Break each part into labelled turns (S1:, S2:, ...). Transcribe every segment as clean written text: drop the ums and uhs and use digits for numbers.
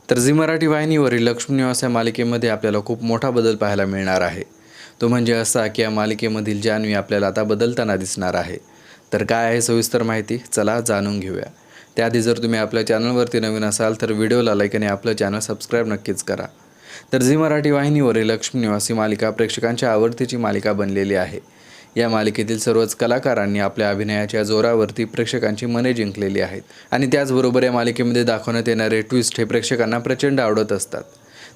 S1: तर झी मराठी वाहिनीवरील लक्ष्मी निवास या मालिकेमध्ये आपल्याला खूप मोठा बदल पाहायला मिळणार आहे। तो म्हणजे असा की या मालिकेमधील जान्हवी आपल्याला आता बदलताना दिसणार आहे। तर काय आहे सविस्तर माहिती, चला जाणून घेऊया। त्याआधी जर तुम्ही आपल्या चॅनलवरती नवीन असाल तर व्हिडिओला लाईक आणि आपलं चॅनल सबस्क्राईब नक्कीच करा। तर झी मराठी वाहिनीवरील लक्ष्मी निवास ही मालिका प्रेक्षकांच्या आवडतीची मालिका बनलेली आहे। या मालिकेतील सर्वच कलाकारांनी आपल्या अभिनयाच्या जोरावरती प्रेक्षकांची मने जिंकलेली आहेत आणि त्याचबरोबर या मालिकेमध्ये दाखवण्यात येणारे ट्विस्ट हे प्रेक्षकांना प्रचंड आवडत असतात।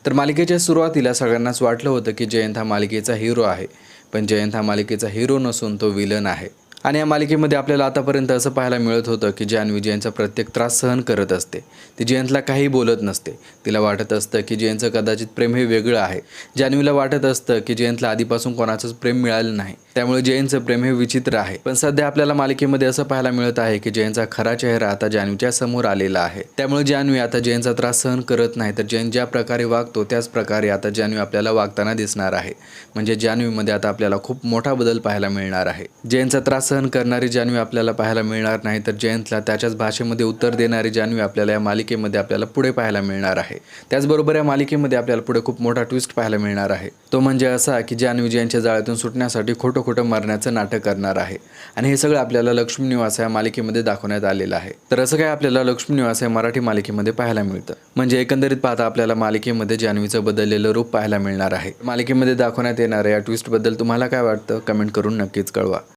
S1: तर मालिकेच्या सुरुवातीला सगळ्यांनाच वाटलं होतं की जयंत हा मालिकेचा हिरो आहे, पण जयंत हा मालिकेचा हिरो नसून तो विलन आहे। आणि या मालिकेमध्ये आपल्याला आतापर्यंत असं पाहायला मिळत होतं की जान्हवी जयंतचा प्रत्येक त्रास सहन करत असते। ती जयंतला काही बोलत नसते। तिला वाटत असतं की जयंतचं कदाचित प्रेम हे वेगळं आहे। जान्हवीला वाटत असतं की जयंतला आधीपासून कोणाचंच प्रेम मिळालं नाही, त्यामुळे जयंतचं प्रेम हे विचित्र आहे। पण सध्या आपल्याला मालिकेमध्ये असं पाहायला मिळत आहे की जयंतचा खरा चेहरा आता जान्हवीच्या समोर आलेला आहे। त्यामुळे जान्हवी आता जयंतचा त्रास सहन करत नाही, तर जयंत ज्या प्रकारे वागतो त्याच प्रकारे आता जान्हवी आपल्याला वागताना दिसणार आहे। म्हणजे जान्हवीमध्ये आता आपल्याला खूप मोठा बदल पाहायला मिळणार आहे। जयंतचा त्रास सहन करणारी जान्हवी आपल्याला पाहायला मिळणार नाही, तर जयंतला त्याच्याच भाषेमध्ये उत्तर देणारी जान्हवी आपल्याला या मालिकेमध्ये आपल्याला पुढे पाहायला मिळणार आहे। त्याचबरोबर या मालिकेमध्ये आपल्याला पुढे खूप मोठा ट्विस्ट पाहायला मिळणार आहे। तो म्हणजे असा की जान्हवी जयंतच्या जाळ्यातून सुटण्यासाठी खोटं मरण्याचं नाटक करणार आहे आणि हे सगळं आपल्याला लक्ष्मी निवास या मालिकेमध्ये दाखवण्यात आलेलं आहे। तर असं काय आपल्याला लक्ष्मी निवास या मराठी मालिकेमध्ये पाहायला मिळतं। म्हणजे एकंदरीत पाहता आपल्याला मालिकेमध्ये जान्हवीचं बदललेलं रूप पाहायला मिळणार आहे। मालिकेमध्ये दाखवण्यात येणाऱ्या या ट्विस्ट बद्दल तुम्हाला काय वाटतं, कमेंट करून नक्कीच कळवा।